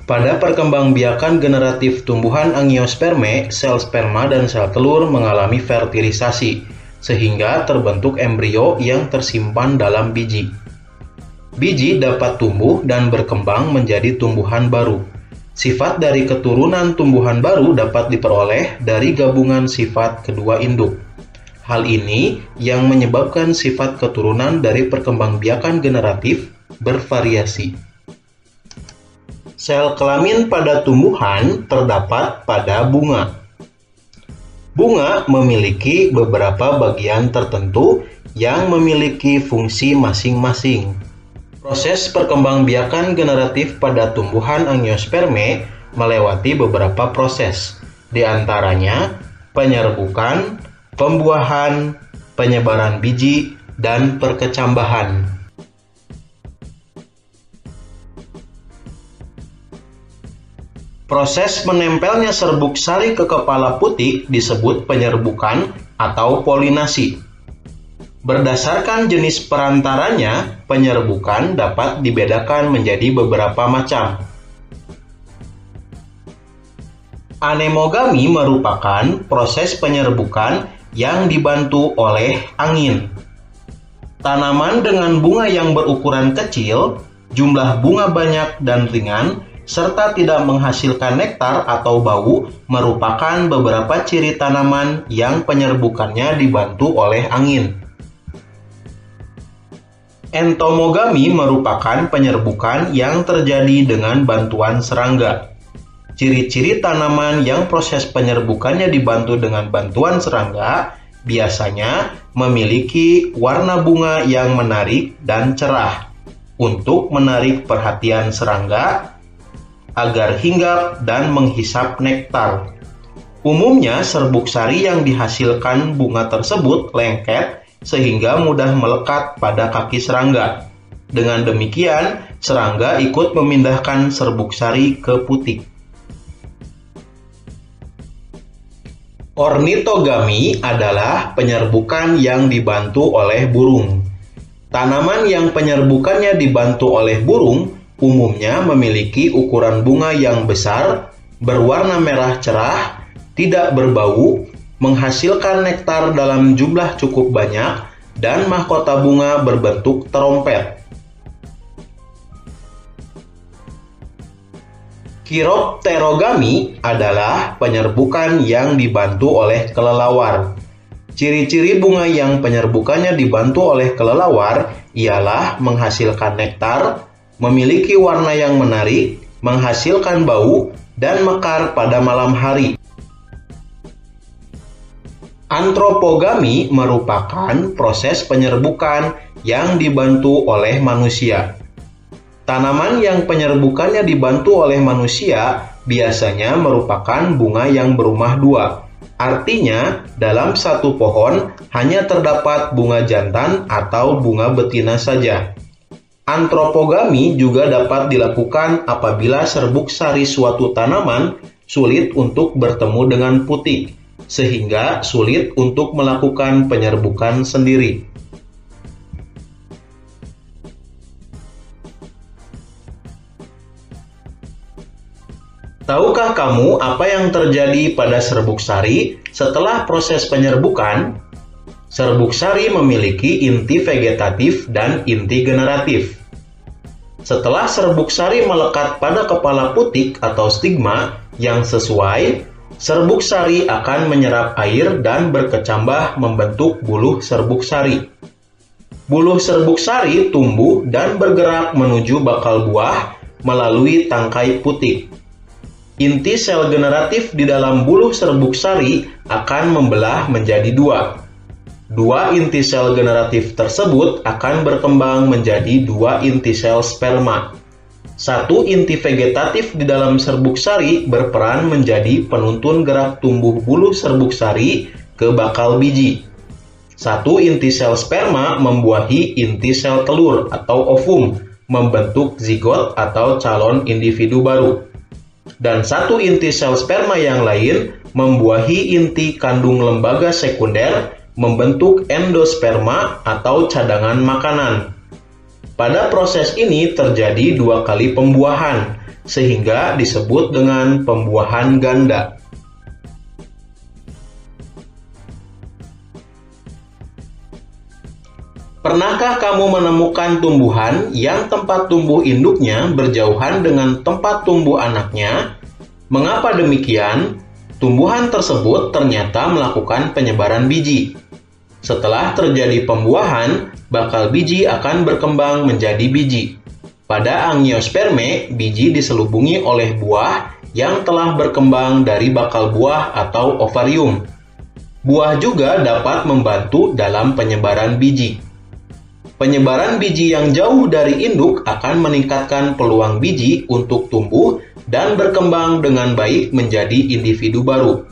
Pada perkembangbiakan generatif tumbuhan angiosperme, sel sperma dan sel telur mengalami fertilisasi, sehingga terbentuk embrio yang tersimpan dalam biji. Biji dapat tumbuh dan berkembang menjadi tumbuhan baru. Sifat dari keturunan tumbuhan baru dapat diperoleh dari gabungan sifat kedua induk. Hal ini yang menyebabkan sifat keturunan dari perkembangbiakan generatif bervariasi. Sel kelamin pada tumbuhan terdapat pada bunga. Bunga memiliki beberapa bagian tertentu yang memiliki fungsi masing-masing. Proses perkembangbiakan generatif pada tumbuhan angiosperme melewati beberapa proses, di antaranya penyerbukan, pembuahan, penyebaran biji, dan perkecambahan. Proses menempelnya serbuk sari ke kepala putik disebut penyerbukan atau polinasi. Berdasarkan jenis perantaranya, penyerbukan dapat dibedakan menjadi beberapa macam. Anemogami merupakan proses penyerbukan yang dibantu oleh angin. Tanaman dengan bunga yang berukuran kecil, jumlah bunga banyak dan ringan, serta tidak menghasilkan nektar atau bau merupakan beberapa ciri tanaman yang penyerbukannya dibantu oleh angin. Entomogami merupakan penyerbukan yang terjadi dengan bantuan serangga. Ciri-ciri tanaman yang proses penyerbukannya dibantu dengan bantuan serangga biasanya memiliki warna bunga yang menarik dan cerah untuk menarik perhatian serangga agar hinggap dan menghisap nektar. Umumnya serbuk sari yang dihasilkan bunga tersebut lengket sehingga mudah melekat pada kaki serangga. Dengan demikian, serangga ikut memindahkan serbuk sari ke putik. Ornitogami adalah penyerbukan yang dibantu oleh burung. Tanaman yang penyerbukannya dibantu oleh burung umumnya memiliki ukuran bunga yang besar, berwarna merah cerah, tidak berbau, menghasilkan nektar dalam jumlah cukup banyak, dan mahkota bunga berbentuk terompet. Chiropterogami adalah penyerbukan yang dibantu oleh kelelawar. Ciri-ciri bunga yang penyerbukannya dibantu oleh kelelawar ialah menghasilkan nektar, memiliki warna yang menarik, menghasilkan bau, dan mekar pada malam hari. Antropogami merupakan proses penyerbukan yang dibantu oleh manusia. Tanaman yang penyerbukannya dibantu oleh manusia biasanya merupakan bunga yang berumah dua. Artinya, dalam satu pohon hanya terdapat bunga jantan atau bunga betina saja. Antropogami juga dapat dilakukan apabila serbuk sari suatu tanaman sulit untuk bertemu dengan putik, sehingga sulit untuk melakukan penyerbukan sendiri. Tahukah kamu apa yang terjadi pada serbuk sari setelah proses penyerbukan? Serbuk sari memiliki inti vegetatif dan inti generatif. Setelah serbuk sari melekat pada kepala putik atau stigma yang sesuai, serbuk sari akan menyerap air dan berkecambah membentuk buluh serbuk sari. Buluh serbuk sari tumbuh dan bergerak menuju bakal buah melalui tangkai putik. Inti sel generatif di dalam buluh serbuk sari akan membelah menjadi dua. Dua inti sel generatif tersebut akan berkembang menjadi dua inti sel sperma. Satu inti vegetatif di dalam serbuk sari berperan menjadi penuntun gerak tumbuh buluh serbuk sari ke bakal biji. Satu inti sel sperma membuahi inti sel telur atau ovum, membentuk zigot atau calon individu baru. Dan satu inti sel sperma yang lain membuahi inti kandung lembaga sekunder, membentuk endosperma atau cadangan makanan. Pada proses ini terjadi dua kali pembuahan, sehingga disebut dengan pembuahan ganda. Pernahkah kamu menemukan tumbuhan yang tempat tumbuh induknya berjauhan dengan tempat tumbuh anaknya? Mengapa demikian? Tumbuhan tersebut ternyata melakukan penyebaran biji. Setelah terjadi pembuahan, bakal biji akan berkembang menjadi biji. Pada Angiospermae, biji diselubungi oleh buah yang telah berkembang dari bakal buah atau ovarium. Buah juga dapat membantu dalam penyebaran biji. Penyebaran biji yang jauh dari induk akan meningkatkan peluang biji untuk tumbuh dan berkembang dengan baik menjadi individu baru.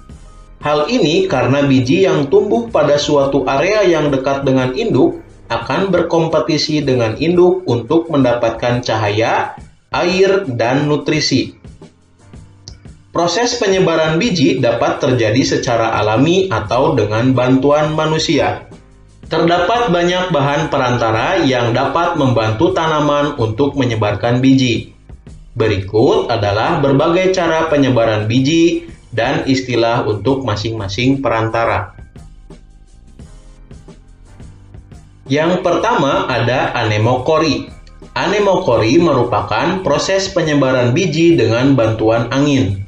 Hal ini karena biji yang tumbuh pada suatu area yang dekat dengan induk akan berkompetisi dengan induk untuk mendapatkan cahaya, air, dan nutrisi. Proses penyebaran biji dapat terjadi secara alami atau dengan bantuan manusia. Terdapat banyak bahan perantara yang dapat membantu tanaman untuk menyebarkan biji. Berikut adalah berbagai cara penyebaran biji dan istilah untuk masing-masing perantara. Yang pertama ada anemokori. Anemokori merupakan proses penyebaran biji dengan bantuan angin.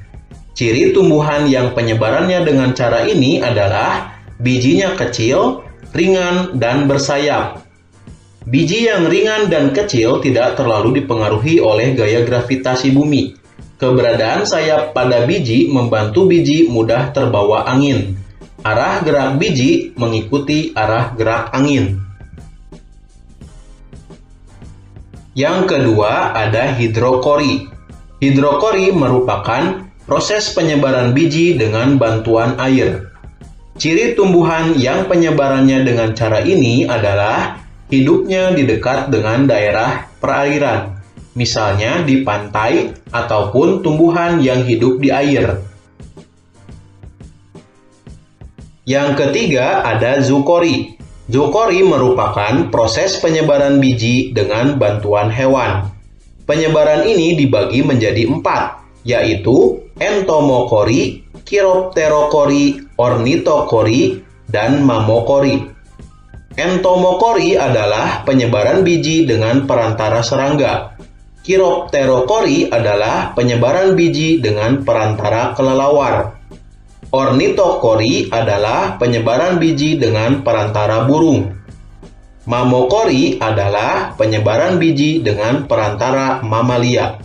Ciri tumbuhan yang penyebarannya dengan cara ini adalah bijinya kecil, ringan, dan bersayap. Biji yang ringan dan kecil tidak terlalu dipengaruhi oleh gaya gravitasi bumi. Keberadaan sayap pada biji membantu biji mudah terbawa angin. Arah gerak biji mengikuti arah gerak angin. Yang kedua ada hidrokori. Hidrokori merupakan proses penyebaran biji dengan bantuan air. Ciri tumbuhan yang penyebarannya dengan cara ini adalah hidupnya di dekat dengan daerah perairan, misalnya di pantai ataupun tumbuhan yang hidup di air. Yang ketiga ada zookori. Zookori merupakan proses penyebaran biji dengan bantuan hewan. Penyebaran ini dibagi menjadi 4, yaitu entomokori, chiropterokori, ornitokori, dan mamokori. Entomokori adalah penyebaran biji dengan perantara serangga. Chiropterokori adalah penyebaran biji dengan perantara kelelawar. Ornitokori adalah penyebaran biji dengan perantara burung. Mamokori adalah penyebaran biji dengan perantara mamalia.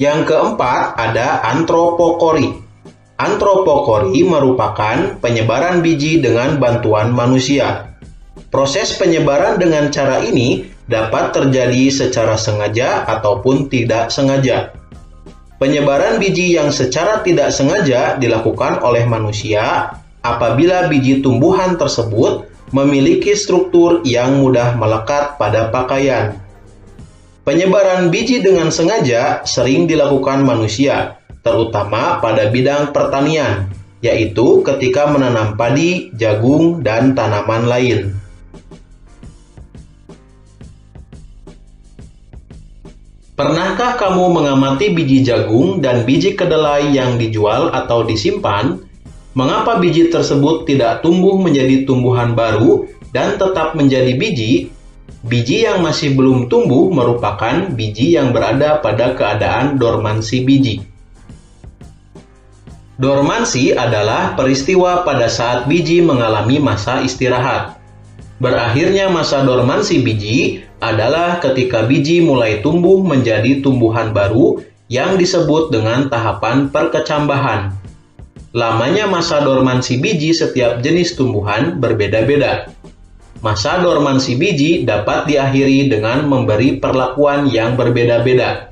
Yang keempat ada antropokori. Antropokori merupakan penyebaran biji dengan bantuan manusia. Proses penyebaran dengan cara ini dapat terjadi secara sengaja ataupun tidak sengaja. Penyebaran biji yang secara tidak sengaja dilakukan oleh manusia apabila biji tumbuhan tersebut memiliki struktur yang mudah melekat pada pakaian. Penyebaran biji dengan sengaja sering dilakukan manusia, terutama pada bidang pertanian, yaitu ketika menanam padi, jagung, dan tanaman lain. Pernahkah kamu mengamati biji jagung dan biji kedelai yang dijual atau disimpan? Mengapa biji tersebut tidak tumbuh menjadi tumbuhan baru dan tetap menjadi biji? Biji yang masih belum tumbuh merupakan biji yang berada pada keadaan dormansi biji. Dormansi adalah peristiwa pada saat biji mengalami masa istirahat. Berakhirnya masa dormansi biji adalah ketika biji mulai tumbuh menjadi tumbuhan baru yang disebut dengan tahapan perkecambahan. Lamanya masa dormansi biji setiap jenis tumbuhan berbeda-beda. Masa dormansi biji dapat diakhiri dengan memberi perlakuan yang berbeda-beda.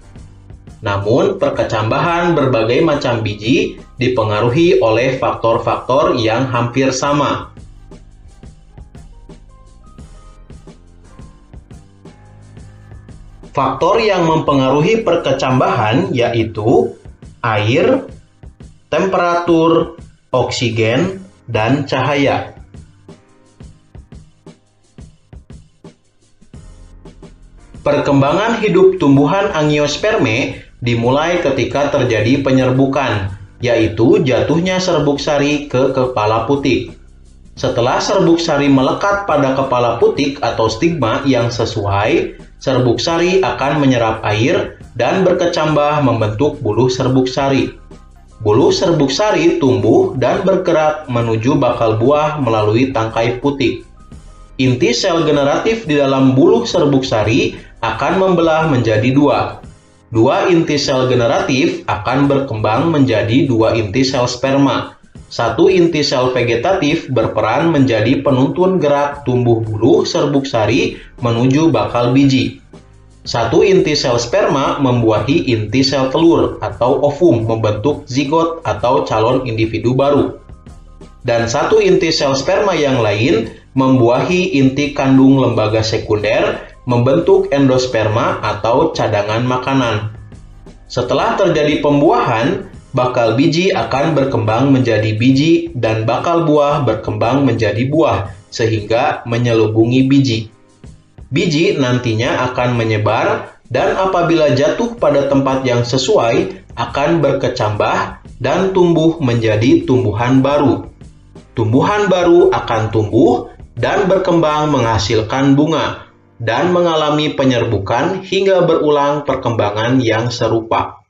Namun, perkecambahan berbagai macam biji dipengaruhi oleh faktor-faktor yang hampir sama. Faktor yang mempengaruhi perkecambahan yaitu air, temperatur, oksigen, dan cahaya. Perkembangan hidup tumbuhan angiosperme dimulai ketika terjadi penyerbukan, yaitu jatuhnya serbuk sari ke kepala putik. Setelah serbuk sari melekat pada kepala putik atau stigma yang sesuai, serbuk sari akan menyerap air dan berkecambah membentuk buluh serbuk sari. Buluh serbuk sari tumbuh dan bergerak menuju bakal buah melalui tangkai putik. Inti sel generatif di dalam buluh serbuk sari akan membelah menjadi dua. Dua inti sel generatif akan berkembang menjadi dua inti sel sperma. Satu inti sel vegetatif berperan menjadi penuntun gerak tumbuh buluh serbuk sari menuju bakal biji. Satu inti sel sperma membuahi inti sel telur atau ovum membentuk zigot atau calon individu baru. Dan satu inti sel sperma yang lain membuahi inti kandung lembaga sekunder membentuk endosperma atau cadangan makanan. Setelah terjadi pembuahan, bakal biji akan berkembang menjadi biji dan bakal buah berkembang menjadi buah sehingga menyelubungi biji. Biji nantinya akan menyebar dan apabila jatuh pada tempat yang sesuai akan berkecambah dan tumbuh menjadi tumbuhan baru. Tumbuhan baru akan tumbuh dan berkembang menghasilkan bunga dan mengalami penyerbukan hingga berulang perkembangan yang serupa.